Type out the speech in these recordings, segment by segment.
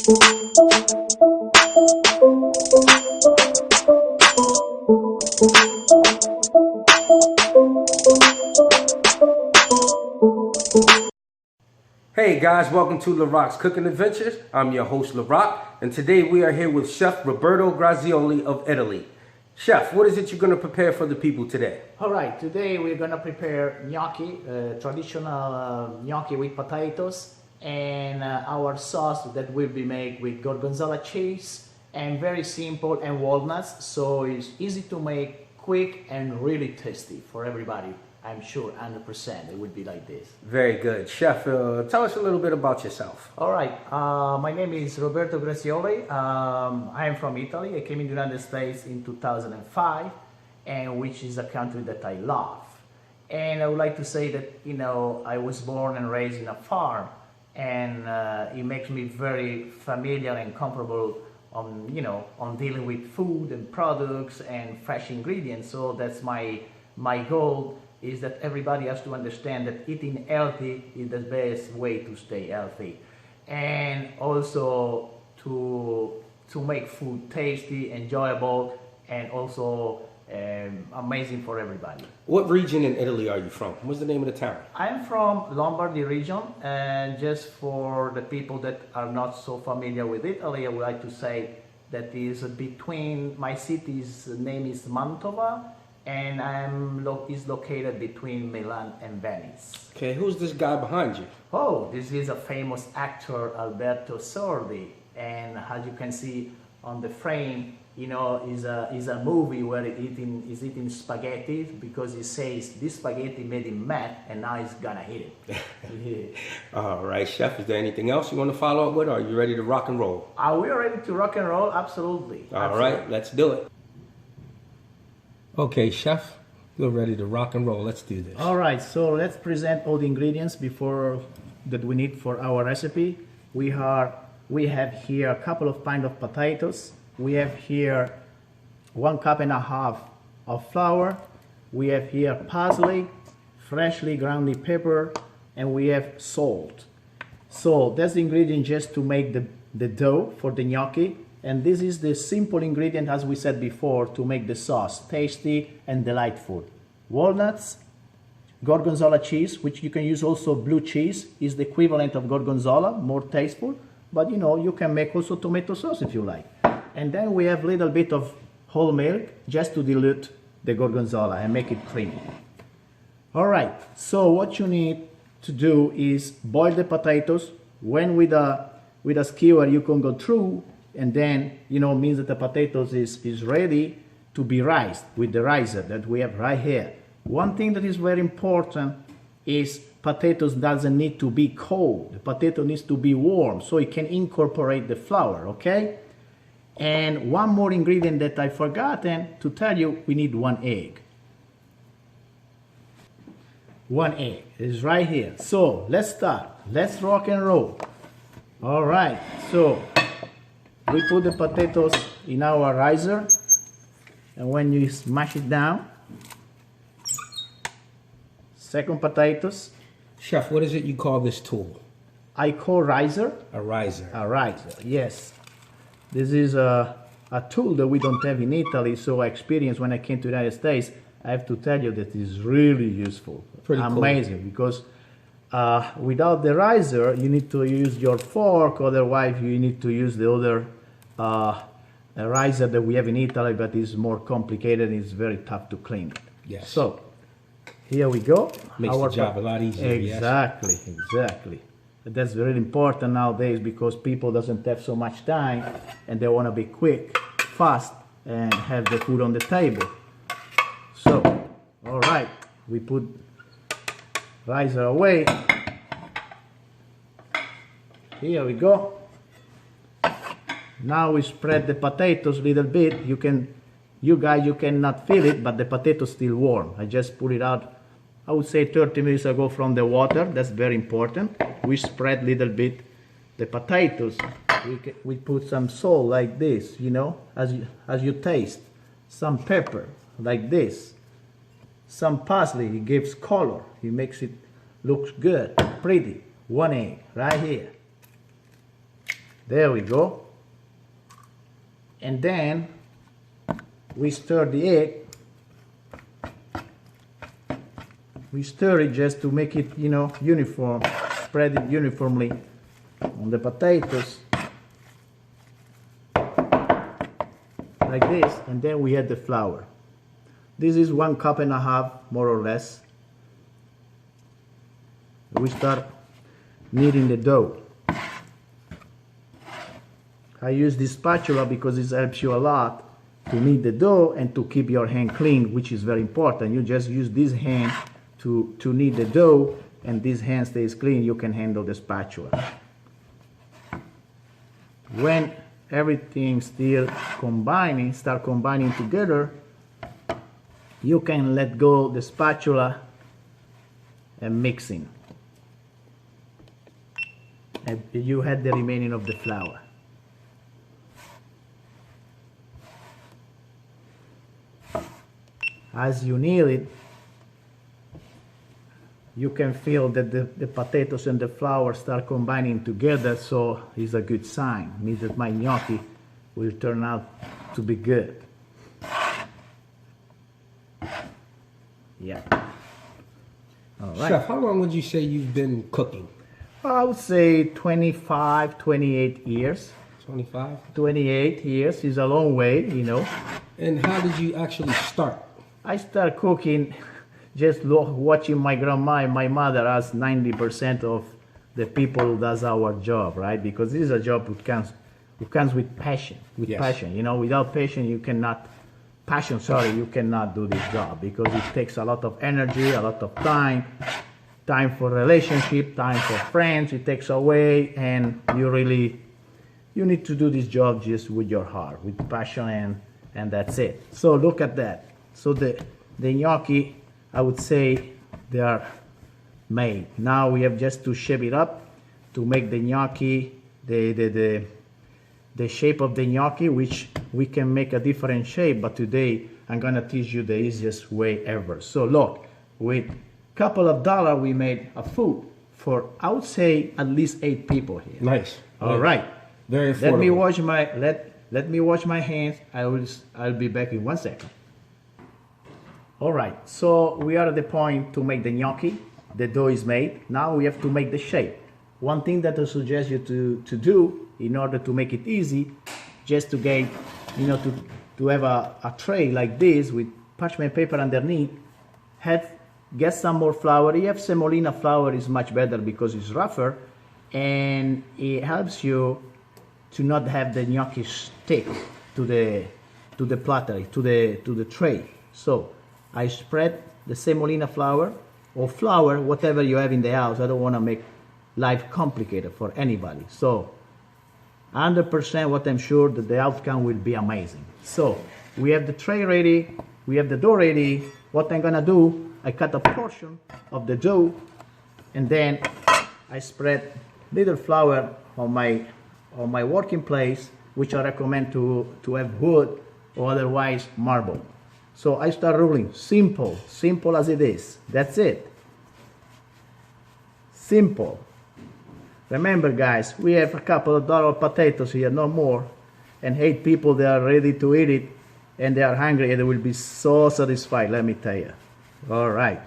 Hey guys, welcome to Larocks Cooking Adventures. I'm your host Larock, and today we are here with Chef Roberto Grazioli of Italy. Chef, what is it you're going to prepare for the people today? Alright, today we're going to prepare gnocchi, traditional gnocchi with potatoes, and our sauce that will be made with gorgonzola cheese and very simple and walnuts, so it's easy to make, quick and really tasty for everybody. I'm sure 100% it would be like this. Very good. Chef, tell us a little bit about yourself. Alright, my name is Roberto Grazioli. I am from Italy. I came in the United States in 2005, and which is a country that I love. And I would like to say that, you know, I was born and raised in a farm, and it makes me very familiar and comfortable on, you know, on dealing with food and products and fresh ingredients. So that's my goal, is that everybody has to understand that eating healthy is the best way to stay healthy, and also to make food tasty, enjoyable, and also amazing for everybody. What region in Italy are you from? What's the name of the town? I'm from Lombardy region, and just for the people that are not so familiar with Italy, I would like to say that is between, my city's name is Mantova, and is located between Milan and Venice. Okay, who's this guy behind you? Oh, this is a famous actor, Alberto Sordi, and as you can see on the frame, you know, is a movie where he's eating spaghetti, because he says this spaghetti made him mad and now he's gonna eat it. Yeah. All right, Chef, is there anything else you want to follow up with, or are you ready to rock and roll? Are we ready to rock and roll? Absolutely. All right, let's do it. Okay, Chef, we're ready to rock and roll. Let's do this. All right, so let's present all the ingredients before that we need for our recipe. We have here a couple of pints of potatoes. We have here 1.5 cups of flour. We have here parsley, freshly ground pepper, and we have salt. So that's the ingredient just to make the dough for the gnocchi. And this is the simple ingredient, as we said before, to make the sauce tasty and delightful. Walnuts, gorgonzola cheese, which you can use also blue cheese, is the equivalent of gorgonzola, more tasteful. But you know, you can make also tomato sauce if you like. And then we have a little bit of whole milk just to dilute the gorgonzola and make it creamy. All right, so what you need to do is boil the potatoes. When with a skewer you can go through, and then, you know, means that the potatoes is ready to be rised with the riser that we have right here. One thing that is very important is potatoes doesn't need to be cold. The potato needs to be warm so it can incorporate the flour, okay? And one more ingredient that I forgotten to tell you, we need 1 egg. 1 egg is right here. So let's start. Let's rock and roll. All right, so we put the potatoes in our riser, and when you smash it down, second potatoes. Chef, what is it you call this tool? I call riser. A riser. A riser, yes. This is a tool that we don't have in Italy, so I experienced when I came to the United States. I have to tell you that it is really useful. Pretty amazing, cool. Because without the riser, you need to use your fork, otherwise you need to use the other riser that we have in Italy, but it's more complicated and it's very tough to clean. Yes. So here we go. Makes the job a lot easier. Exactly, yes. Exactly. That's very important nowadays because people doesn't have so much time and they want to be quick, fast, and have the food on the table. So, all right, we put riser away. Here we go. Now we spread the potatoes a little bit. You cannot feel it, but the potatoes still warm. I just put it out, I would say 30 minutes ago from the water. That's very important. We spread a little bit the potatoes. We put some salt like this, you know, as you taste. Some pepper like this. Some parsley, it gives color. It makes it look good, pretty. 1 egg right here. There we go. And then we stir the egg. We stir it just to make it, uniform. Spread it uniformly on the potatoes. Like this, and then we add the flour. This is 1.5 cups, more or less. We start kneading the dough. I use this spatula because it helps you a lot to knead the dough and to keep your hand clean, which is very important. You just use this hand to knead the dough, and this hand stays clean. You can handle the spatula. When everything still start combining together, you can let go the spatula and mixing. And you had the remaining of the flour. As you knead it, you can feel that the potatoes and the flour start combining together, so it's a good sign. It means that my gnocchi will turn out to be good. Yeah. All right. Chef, how long would you say you've been cooking? I would say 25, 28 years. 25? 28 years is a long way, And how did you actually start? I started cooking just watching my grandma and my mother as 90% of the people who does our job, right? Because this is a job that comes with passion, Yes. passion. Without passion, you cannot do this job, because it takes a lot of energy, a lot of time for relationship, time for friends. It takes away, and you need to do this job just with your heart, with passion, and that's it. So look at that. So the gnocchi, I would say they are made. Now we have just to shape it up to make the gnocchi, the shape of the gnocchi, which we can make a different shape, but today I'm gonna teach you the easiest way ever. So look, with a couple of dollars we made a food for, I would say, at least 8 people here. Nice. All right. Very affordable. Let me wash my hands. I'll be back in 1 second. All right, so we are at the point to make the gnocchi. The dough is made. Now we have to make the shape. One thing that I suggest you to do in order to make it easy, just to get, to have a tray like this with parchment paper underneath, get some more flour. You have semolina flour, is much better because it's rougher, and it helps you to not have the gnocchi stick to the platter, to the tray. So I spread the semolina flour, or flour, whatever you have in the house. I don't want to make life complicated for anybody. So 100% what I'm sure that the outcome will be amazing. So we have the tray ready, we have the dough ready. What I'm gonna do, I cut a portion of the dough, and then I spread little flour on my working place, which I recommend to have wood or otherwise marble. So I start rolling, simple as it is. That's it. Simple. Remember, guys, we have a couple of dollars potatoes here, no more, and 8 people, they are ready to eat it, and they are hungry, and they will be so satisfied, let me tell you. All right.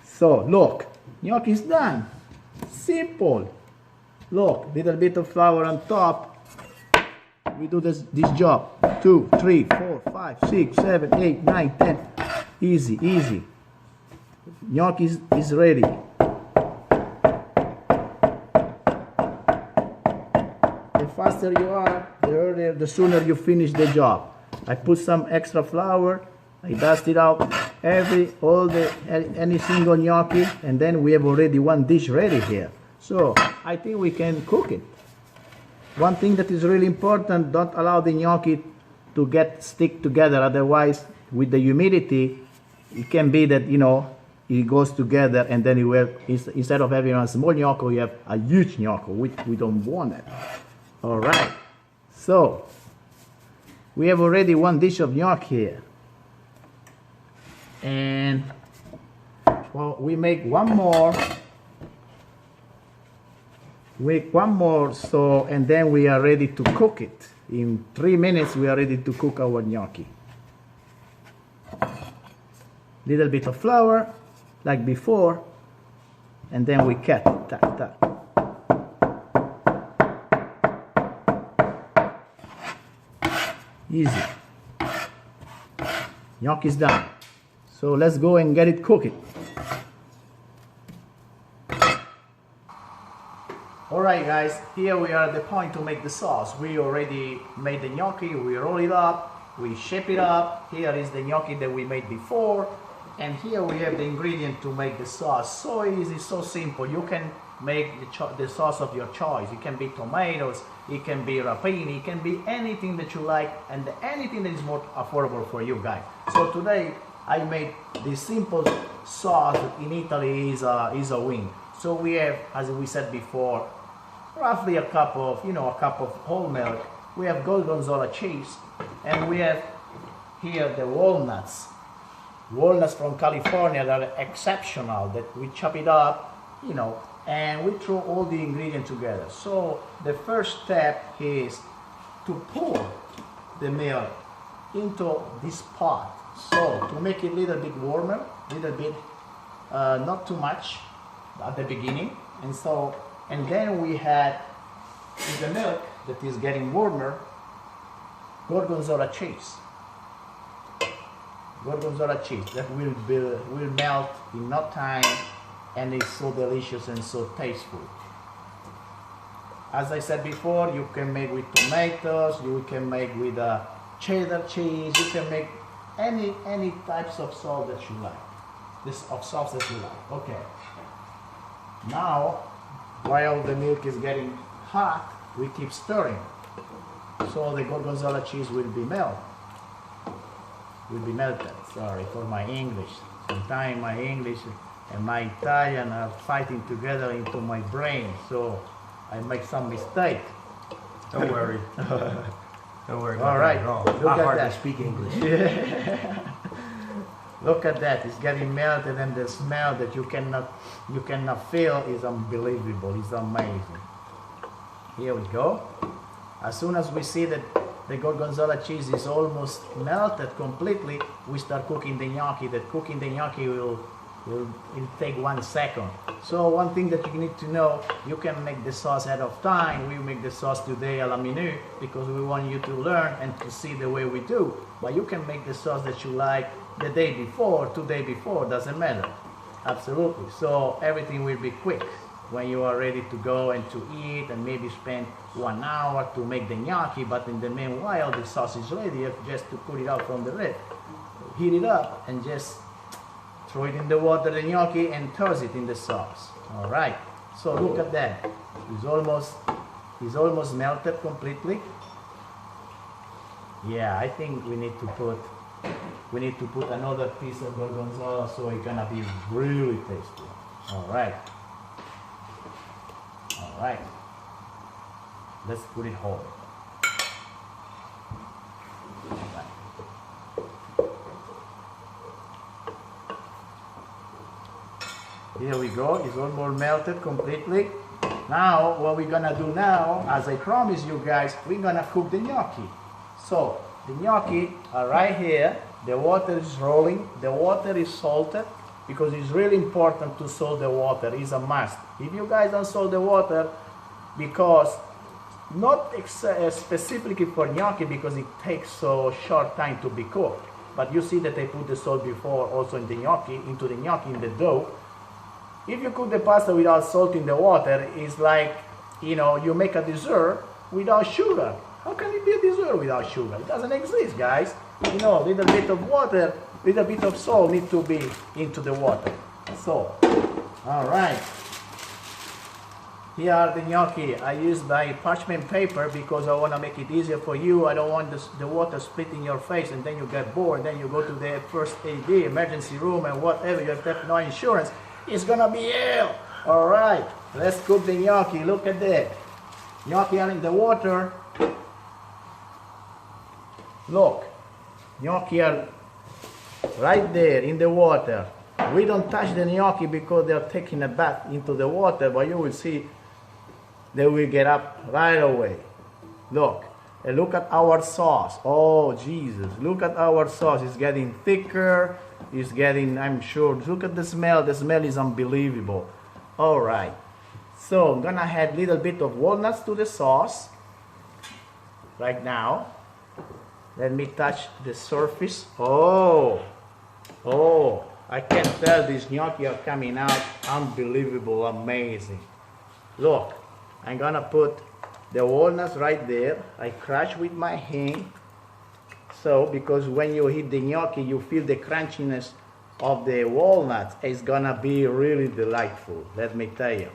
So look, gnocchi is done. Simple. Look, little bit of flour on top. We do this job. 2, 3, 4, 5, 6, 7, 8, 9, 10. Easy, easy. Gnocchi is ready. The faster you are, the sooner you finish the job. I put some extra flour. I dust it out any single gnocchi, and then we have already one dish ready here. So I think we can cook it. One thing that is really important, don't allow the gnocchi to stick together, otherwise with the humidity it can be that it goes together, and then instead of having a small gnocchi, you have a huge gnocchi, which we don't want that. All right, so we have already one dish of gnocchi here, and we make one more. Wait one more, so, and then we are ready to cook it. In 3 minutes, we are ready to cook our gnocchi. Little bit of flour, like before, and then we cut, tac, tac. Easy. Gnocchi is done. So let's go and get it cooked. Alright guys, here we are at the point to make the sauce. We already made the gnocchi, we roll it up, we shape it up. Here is the gnocchi that we made before. And here we have the ingredient to make the sauce. So easy, so simple. You can make the sauce of your choice. It can be tomatoes, it can be rapini, it can be anything that you like, and anything that is more affordable for you guys. So today I made this simple sauce that in Italy is a wing. So we have, as we said before, roughly a cup of whole milk. We have gorgonzola cheese, and we have here the walnuts. Walnuts from California that are exceptional, that we chop it up, and we throw all the ingredients together. So the first step is to pour the milk into this pot. So to make it a little bit warmer, not too much at the beginning. And then we had in the milk that is getting warmer, gorgonzola cheese. Gorgonzola cheese that will melt in no time, and it's so delicious and so tasteful. As I said before, you can make with tomatoes, you can make with cheddar cheese, you can make any types of sauce that you like. Okay. Now, while the milk is getting hot, we keep stirring, so the gorgonzola cheese will be melted. Sorry for my English. Sometimes my English and my Italian are fighting together into my brain, so I make some mistake. Don't worry. Don't worry. All right. I hardly speak English. Look at that. It's getting melted, and the smell that you cannot feel is unbelievable. It's amazing. Here we go. As soon as we see that the gorgonzola cheese is almost melted completely, we start cooking the gnocchi. That cooking the gnocchi will take 1 second. So one thing that you need to know, you can make the sauce ahead of time. We make the sauce today a la minute because we want you to learn and to see the way we do. But you can make the sauce that you like the day before, 2 days before, doesn't matter. Absolutely. So everything will be quick when you are ready to go and to eat, and maybe spend 1 hour to make the gnocchi, but in the meanwhile the sauce is ready. You have just to put it out from the lid, heat it up, and just throw it in the water, the gnocchi, and toss it in the sauce. All right, so look at that. It's almost melted completely. Yeah, I think we need to put another piece of gorgonzola, so it's gonna be really tasty. All right. Let's put it whole. Here we go. It's almost melted completely. Now, what we're gonna do now, as I promised you guys, we're gonna cook the gnocchi. So the gnocchi are right here. The water is rolling. The water is salted, because it's really important to salt the water. It's a must. If you guys don't salt the water, because not specifically for gnocchi, because it takes so short time to be cooked, but you see that I put the salt before also in the gnocchi, in the dough. If you cook the pasta without salt in the water, it's like, you make a dessert without sugar. How can it be a dessert without sugar? It doesn't exist, guys. Little bit of water, little bit of salt need to be into the water. So, all right. Here are the gnocchi. I used my parchment paper because I want to make it easier for you. I don't want the water split in your face, and then you get bored. Then you go to the first AD, emergency room, and whatever. You have no insurance. It's gonna be ill. All right, let's cook the gnocchi. Look at that. Gnocchi are in the water. Look, gnocchi are right there in the water. We don't touch the gnocchi because they are taking a bath into the water, but you will see they will get up right away. Look, and look at our sauce. Oh, Jesus, look at our sauce. It's getting thicker. It's getting, I'm sure, look at the smell. The smell is unbelievable. All right, so I'm gonna add a little bit of walnuts to the sauce right now. Let me touch the surface. Oh, I can tell these gnocchi are coming out unbelievable, amazing. Look, I'm gonna put the walnuts right there. I crush with my hand. So, because when you hit the gnocchi, you feel the crunchiness of the walnuts. It's gonna be really delightful, let me tell you.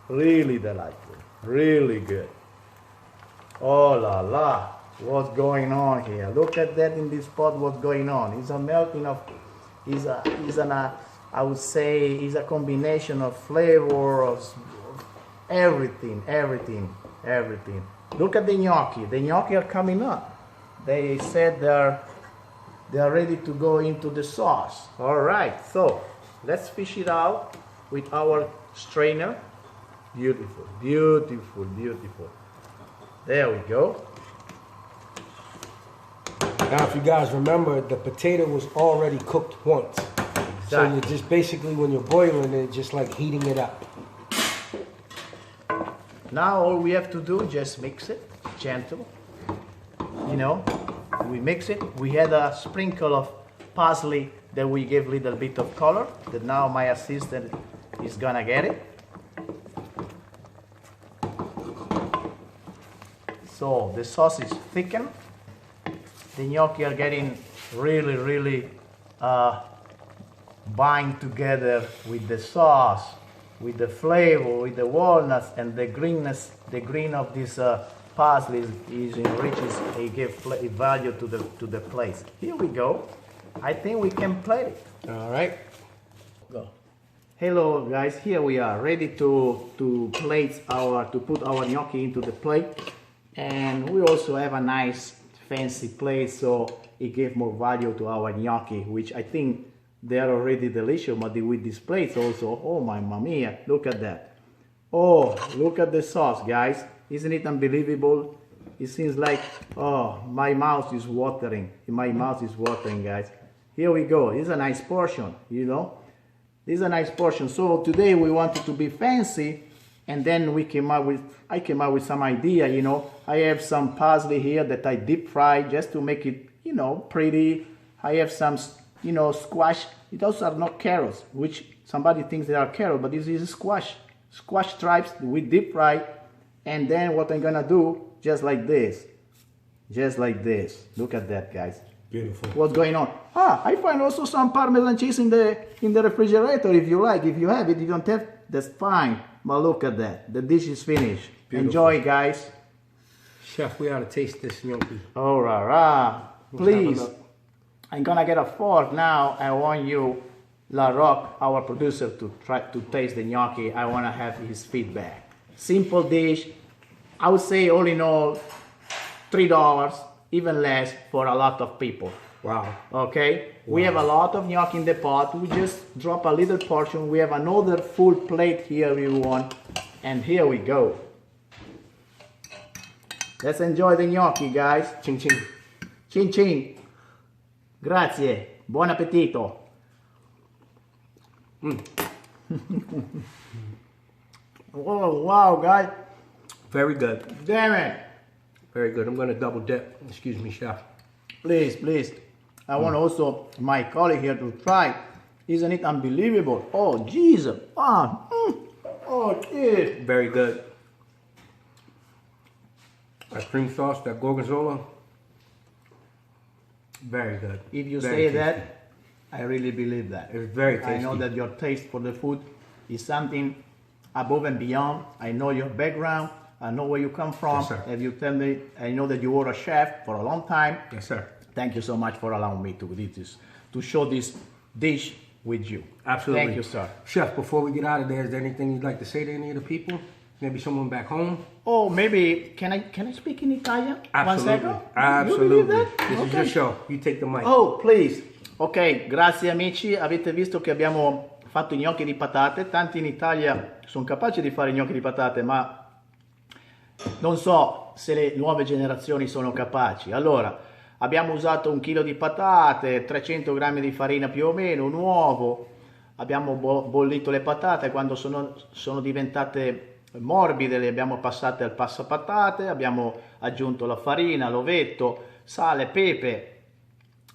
Really delightful, really good. Oh la la, what's going on here? Look at that in this pot, what's going on. It's a melting of, I would say, it's a combination of flavor, of everything. Look at the gnocchi are coming up. They said they're ready to go into the sauce. All right, so let's fish it out with our strainer. Beautiful, beautiful, beautiful. There we go. Now, if you guys remember, the potato was already cooked once. Exactly. So you're just basically, when you're boiling it, just like heating it up. Now all we have to do is just mix it, gentle. You know, we mix it. We had a sprinkle of parsley that we gave a little bit of color, that now my assistant is gonna get it. So the sauce is thickened. The gnocchi are getting really bind together with the sauce, with the flavor, with the walnuts, and the greenness. The green of this parsley is enriches. It gives value to the place. Here we go. I think we can plate it. All right. Go. Hello guys. Here we are ready to put our gnocchi into the plate, and we also have a nice fancy plate, so it gives more value to our gnocchi, which I think they are already delicious, but with these plates also, oh my mamma mia, look at that. Oh, look at the sauce, guys. Isn't it unbelievable? It seems like, oh, my mouth is watering. My mouth is watering, guys. Here we go. It's a nice portion, you know. This is a nice portion. So today we wanted to be fancy, and then I came up with some idea, you know. I have some parsley here that I deep fried just to make it, you know, pretty. I have some, you know, squash. It also are not carrots, which somebody thinks they are carrots, but this is squash. Squash stripes we deep fry. And then what I'm gonna do, just like this. Just like this. Look at that, guys. Beautiful. What's going on? Ah, I find also some Parmesan cheese in the refrigerator if you like. If you have it, you don't have, that's fine. But look at that. The dish is finished. Beautiful. Enjoy, guys. Chef, we ought to taste this gnocchi. Oh, rah. Please. I'm gonna get a fork now. I want you, Larocks, our producer, to try to taste the gnocchi. I wanna have his feedback. Simple dish. I would say all in all, $3, even less for a lot of people. Wow. Okay? Wow. We have a lot of gnocchi in the pot. We just drop a little portion. We have another full plate here if you want. And here we go. Let's enjoy the gnocchi, guys. Ching ching. Chin chin. Grazie. Buon appetito. Oh, wow, guys. Very good. Damn it. Very good. I'm going to double dip. Excuse me, chef. Please, please. I want also my colleague here to try. Isn't it unbelievable? Oh, Jesus. Oh, geez. Very good. That cream sauce, that gorgonzola. Very good. If you very say tasty. that, I really believe that. It's very tasty. I know that your taste for the food is something above and beyond. I know your background. I know where you come from. Yes, sir. If you tell me, I know that you were a chef for a long time. Yes, sir. Thank you so much for allowing me to do this, to show this dish with you. Absolutely. Thank you, sir. Chef, before we get out of there, is there anything you'd like to say to any of the people? Maybe someone back home? Oh, maybe, can I speak in Italian? Absolutely. 1 second? Absolutely. You believe that? This is your show. You take the mic. Oh, please. Ok, grazie amici. Avete visto che abbiamo fatto i gnocchi di patate. Tanti in Italia sono capaci di fare i gnocchi di patate, ma Non so se le nuove generazioni sono capaci. Allora, abbiamo usato 1 chilo di patate, 300 grammi di farina più o meno, un uovo, abbiamo bollito le patate, quando sono diventate morbide le abbiamo passate al passapatate, abbiamo aggiunto la farina, l'ovetto, sale, pepe,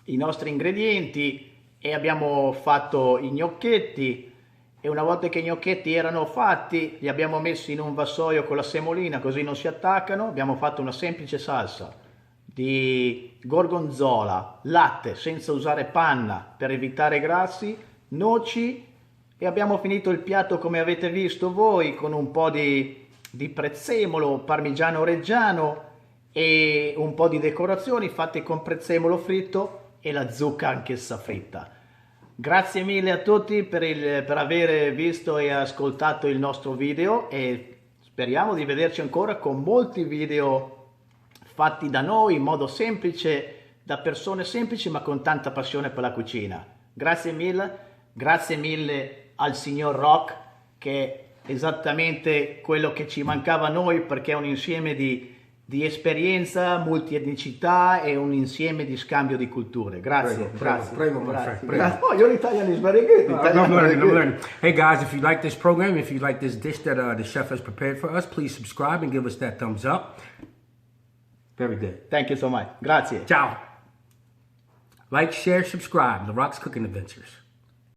i nostri ingredienti e abbiamo fatto i gnocchetti. E una volta che i gnocchetti erano fatti, li abbiamo messi in un vassoio con la semolina così non si attaccano. Abbiamo fatto una semplice salsa di gorgonzola, latte senza usare panna per evitare grassi, noci e abbiamo finito il piatto come avete visto voi con un po' di prezzemolo parmigiano reggiano e un po' di decorazioni fatte con prezzemolo fritto e la zucca anch'essa fritta. Grazie mille a tutti per aver visto e ascoltato il nostro video e speriamo di vederci ancora con molti video fatti da noi in modo semplice, da persone semplici ma con tanta passione per la cucina. Grazie mille al signor Rock che è esattamente quello che ci mancava a noi perché è un insieme di esperienza, multietnicità e un insieme di scambio di culture. Grazie, grazie. Prego. Oh, you're Italian is very good. I'm learning. Hey guys, if you like this program, if you like this dish that the chef has prepared for us, please subscribe and give us that thumbs up. Very good. Thank you so much. Grazie. Ciao. Like, share, subscribe. Larockscooking Adventures.